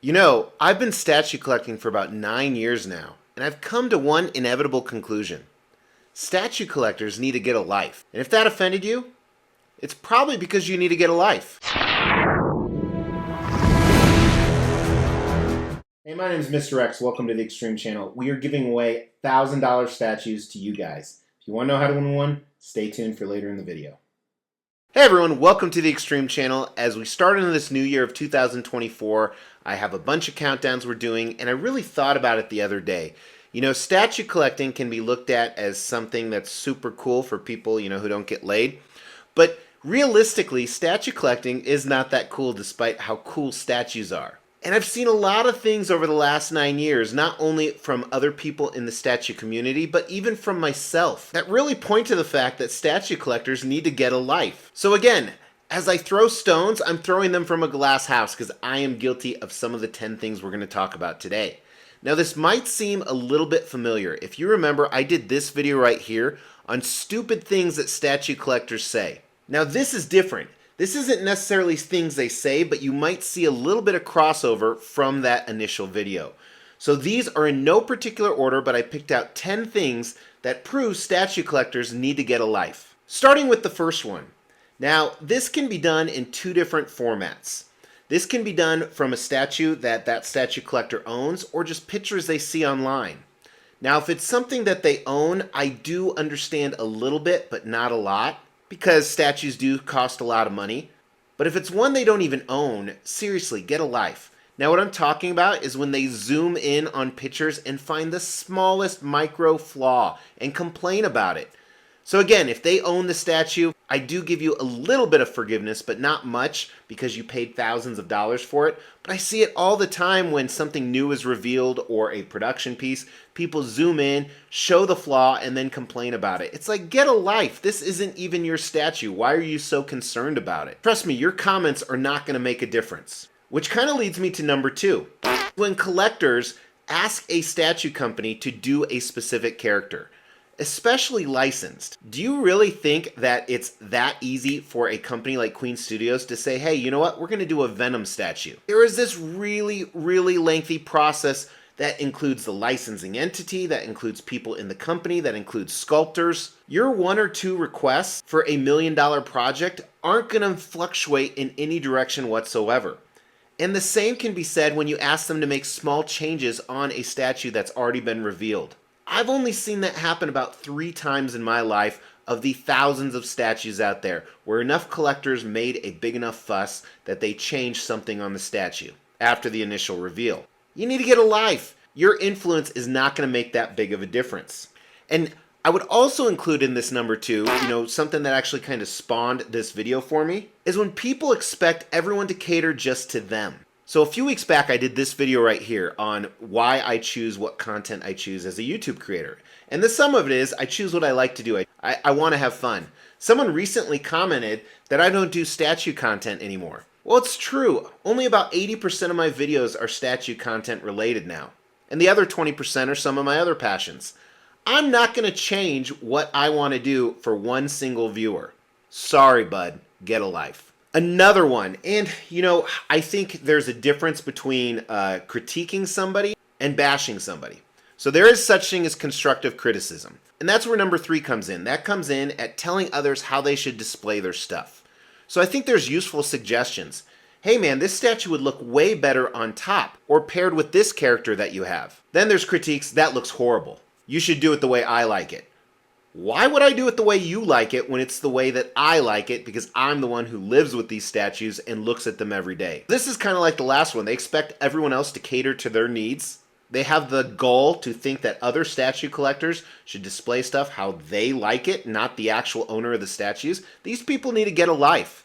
You know, I've been statue collecting for about 9 years now, and I've come to one inevitable conclusion. Statue collectors need to get a life. And if that offended you, it's probably because you need to get a life. Hey, my name is Mr. X. Welcome to the Extreme Channel. We are giving away $1,000 statues to you guys. If you want to know how to win one, stay tuned for later in the video. Hey everyone, welcome to the Extreme Channel. As we start into this new year of 2024, I have a bunch of countdowns we're doing, and I really thought about it the other day. You know, statue collecting can be looked at as something that's super cool for people, who don't get laid. But realistically, statue collecting is not that cool despite how cool statues are. And I've seen a lot of things over the last 9 years, not only from other people in the statue community, but even from myself, that really point to the fact that statue collectors need to get a life. So again, as I throw stones, I'm throwing them from a glass house because I am guilty of some of the 10 things we're going to talk about today. Now this might seem a little bit familiar. If you remember, I did this video right here on stupid things that statue collectors say. Now this is different. This isn't necessarily things they say, but you might see a little bit of crossover from that initial video. So these are in no particular order, but I picked out 10 things that prove statue collectors need to get a life. Starting with the first one. Now, this can be done in two different formats. This can be done from a statue that statue collector owns, or just pictures they see online. Now, if it's something that they own, I do understand a little bit, but not a lot, because statues do cost a lot of money. But if it's one they don't even own, seriously, get a life. Now what I'm talking about is when they zoom in on pictures and find the smallest micro flaw and complain about it. So again, if they own the statue, I do give you a little bit of forgiveness, but not much because you paid thousands of dollars for it. But I see it all the time when something new is revealed or a production piece. People zoom in, show the flaw, and then complain about it. It's like, get a life. This isn't even your statue. Why are you so concerned about it? Trust me, your comments are not going to make a difference. Which kind of leads me to number two. When collectors ask a statue company to do a specific character, especially licensed, do you really think that it's that easy for a company like Queen Studios to say, hey, you know what, we're going to do a Venom statue? There is this really lengthy process that includes the licensing entity, that includes people in the company, that includes sculptors. Your one or two requests for $1 million project aren't going to fluctuate in any direction whatsoever. And the same can be said when you ask them to make small changes on a statue that's already been revealed. I've only seen that happen about 3 times in my life of the thousands of statues out there where enough collectors made a big enough fuss that they changed something on the statue after the initial reveal. You need to get a life. Your influence is not going to make that big of a difference. And I would also include in this number two, something that actually kind of spawned this video for me, is when people expect everyone to cater just to them. So a few weeks back, I did this video right here on why I choose what content I choose as a YouTube creator. And the sum of it is, I choose what I like to do. I want to have fun. Someone recently commented that I don't do statue content anymore. Well, it's true. Only about 80% of my videos are statue content related now. And the other 20% are some of my other passions. I'm not going to change what I want to do for one single viewer. Sorry, bud. Get a life. Another one, and I think there's a difference between critiquing somebody and bashing somebody. So there is such thing as constructive criticism. And that's where number 3 comes in. That comes in at telling others how they should display their stuff. So I think there's useful suggestions. Hey man, this statue would look way better on top or paired with this character that you have. Then there's critiques, that looks horrible. You should do it the way I like it. Why would I do it the way you like it when it's the way that I like it because I'm the one who lives with these statues and looks at them every day? This is kind of like the last one. They expect everyone else to cater to their needs. They have the gall to think that other statue collectors should display stuff how they like it, not the actual owner of the statues. These people need to get a life.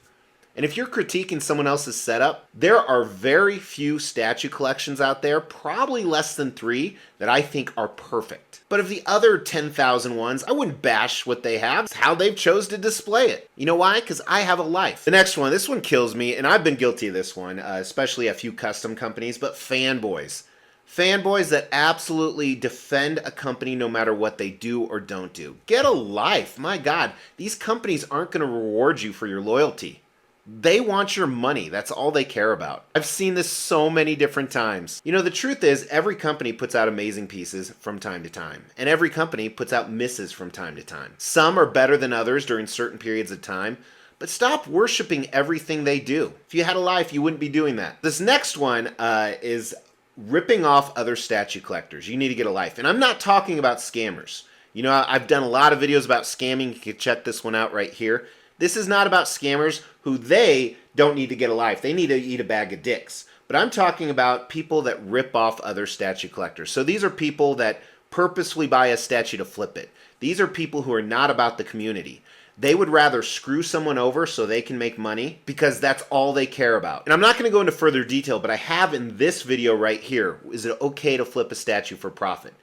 And if you're critiquing someone else's setup, there are very few statue collections out there, probably less than 3, that I think are perfect. But of the other 10,000 ones, I wouldn't bash what they have. It's how they've chose to display it. You know why? Because I have a life. The next one, this one kills me, and I've been guilty of this one, especially a few custom companies, but fanboys. Fanboys that absolutely defend a company no matter what they do or don't do. Get a life. My God, these companies aren't going to reward you for your loyalty. They want your money. That's all they care about. I've seen this so many different times. You know, the truth is every company puts out amazing pieces from time to time, and every company puts out misses from time to time. Some are better than others during certain periods of time, but stop worshiping everything they do. If you had a life, you wouldn't be doing that. This next one is ripping off other statue collectors. You need to get a life. And I'm not talking about scammers. You know, I've done a lot of videos about scamming. You can check this one out right here. This is not about scammers who they don't need to get a life. They need to eat a bag of dicks. But I'm talking about people that rip off other statue collectors. So these are people that purposefully buy a statue to flip it. These are people who are not about the community. They would rather screw someone over so they can make money because that's all they care about. And I'm not going to go into further detail, but I have in this video right here, is it okay to flip a statue for profit?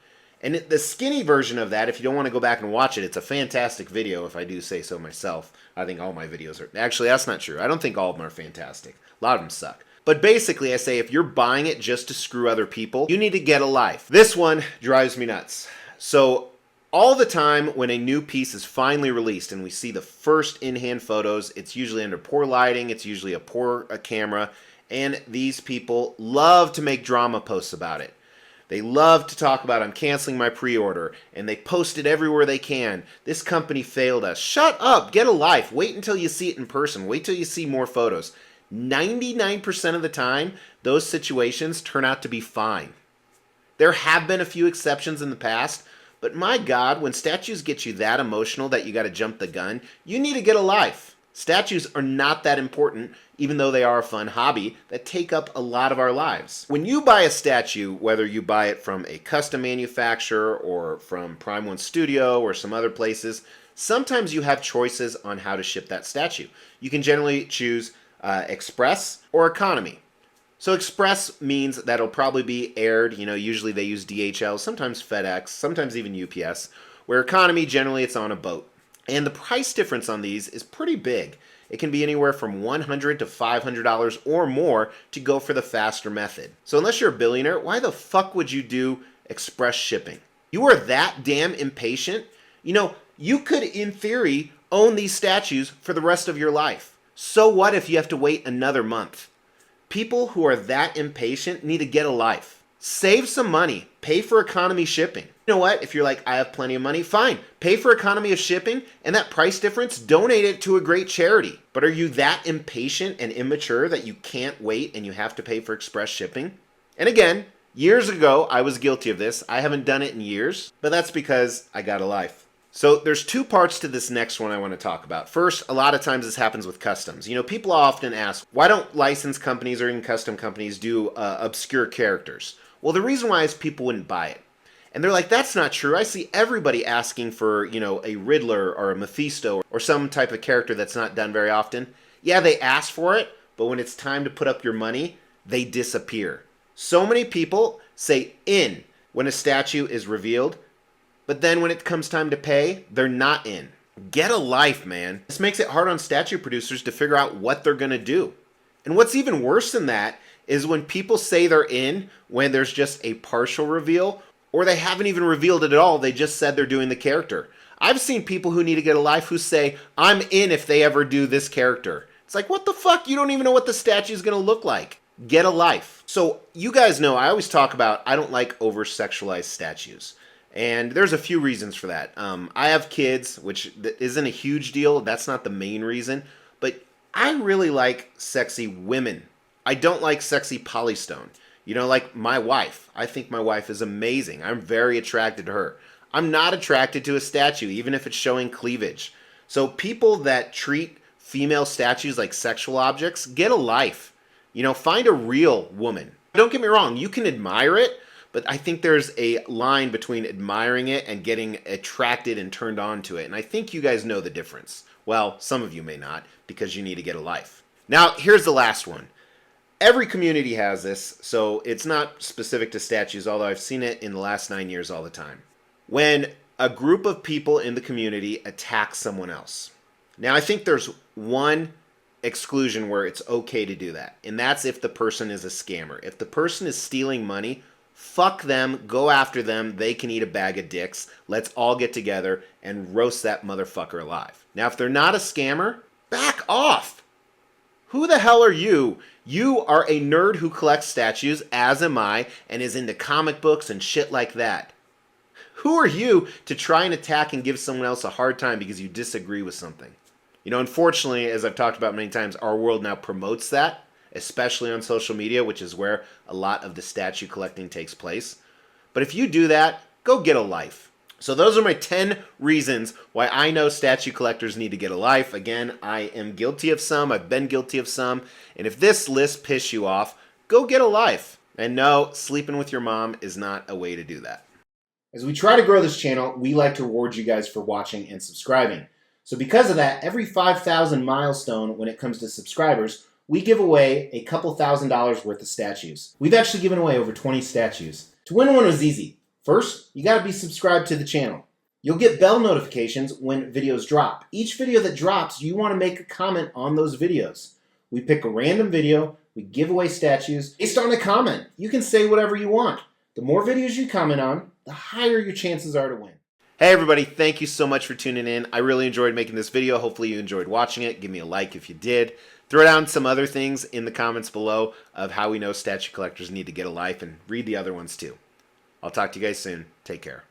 And the skinny version of that, if you don't want to go back and watch it, it's a fantastic video if I do say so myself. I think all my videos are... Actually, that's not true. I don't think all of them are fantastic. A lot of them suck. But basically, I say if you're buying it just to screw other people, you need to get a life. This one drives me nuts. So all the time when a new piece is finally released and we see the first in-hand photos, it's usually under poor lighting, it's usually a poor camera, and these people love to make drama posts about it. They love to talk about, I'm canceling my pre-order, and they post it everywhere they can. This company failed us. Shut up, get a life. Wait until you see it in person. Wait till you see more photos. 99% of the time, those situations turn out to be fine. There have been a few exceptions in the past, but my God, when statues get you that emotional that you got to jump the gun, you need to get a life. Statues are not that important, even though they are a fun hobby that take up a lot of our lives. When you buy a statue, whether you buy it from a custom manufacturer or from Prime One Studio or some other places, sometimes you have choices on how to ship that statue. You can generally choose Express or Economy. So Express means that it'll probably be aired, you know, usually they use DHL, sometimes FedEx, sometimes even UPS, where Economy, generally it's on a boat. And the price difference on these is pretty big. It can be anywhere from $100 to $500 or more to go for the faster method. So unless you're a billionaire, why the fuck would you do express shipping? You are that damn impatient? You know, you could, in theory, own these statues for the rest of your life. So what if you have to wait another month? People who are that impatient need to get a life. Save some money. Pay for economy shipping. You know what? If you're like, I have plenty of money, fine. Pay for economy of shipping, and that price difference, donate it to a great charity. But are you that impatient and immature that you can't wait and you have to pay for express shipping? And again, years ago, I was guilty of this. I haven't done it in years, but that's because I got a life. So there's two parts to this next one I want to talk about. First, a lot of times this happens with customs. You know, people often ask, why don't licensed companies or even custom companies do obscure characters? Well, the reason why is people wouldn't buy it. And they're like, that's not true. I see everybody asking for, you know, a Riddler or a Mephisto or some type of character that's not done very often. Yeah, they ask for it, but when it's time to put up your money, they disappear. So many people say in when a statue is revealed, but then when it comes time to pay, they're not in. Get a life, man. This makes it hard on statue producers to figure out what they're going to do. And what's even worse than that is when people say they're in when there's just a partial reveal, or they haven't even revealed it at all, they just said they're doing the character. I've seen people who need to get a life who say, I'm in if they ever do this character. It's like, what the fuck? You don't even know what the statue is going to look like. Get a life. So you guys know, I always talk about, I don't like over-sexualized statues. And there's a few reasons for that. I have kids, which isn't a huge deal. That's not the main reason. But I really like sexy women. I don't like sexy polystone. You know, like my wife. I think my wife is amazing. I'm very attracted to her. I'm not attracted to a statue, even if it's showing cleavage. So people that treat female statues like sexual objects, get a life. You know, find a real woman. Don't get me wrong, you can admire it, but I think there's a line between admiring it and getting attracted and turned on to it. And I think you guys know the difference. Well, some of you may not, because you need to get a life. Now, here's the last one. Every community has this, so it's not specific to statues, although I've seen it in the last 9 years all the time. When a group of people in the community attack someone else. Now, I think there's one exclusion where it's okay to do that, and that's if the person is a scammer. If the person is stealing money, fuck them, go after them, they can eat a bag of dicks. Let's all get together and roast that motherfucker alive. Now, if they're not a scammer, back off. Who the hell are you? You are a nerd who collects statues, as am I, and is into comic books and shit like that. Who are you to try and attack and give someone else a hard time because you disagree with something? You know, unfortunately, as I've talked about many times, our world now promotes that, especially on social media, which is where a lot of the statue collecting takes place. But if you do that, go get a life. So those are my 10 reasons why I know statue collectors need to get a life. Again, I am guilty of some. I've been guilty of some. And if this list pisses you off, go get a life. And no, sleeping with your mom is not a way to do that. As we try to grow this channel, we like to reward you guys for watching and subscribing. So because of that, every 5,000 milestone when it comes to subscribers, we give away a couple $1,000s worth of statues. We've actually given away over 20 statues. To win one was easy. First, you gotta be subscribed to the channel. You'll get bell notifications when videos drop. Each video that drops, you wanna make a comment on those videos. We pick a random video, we give away statues based on a comment. You can say whatever you want. The more videos you comment on, the higher your chances are to win. Hey everybody, thank you so much for tuning in. I really enjoyed making this video. Hopefully you enjoyed watching it. Give me a like if you did. Throw down some other things in the comments below of how we know statue collectors need to get a life, and read the other ones too. I'll talk to you guys soon. Take care.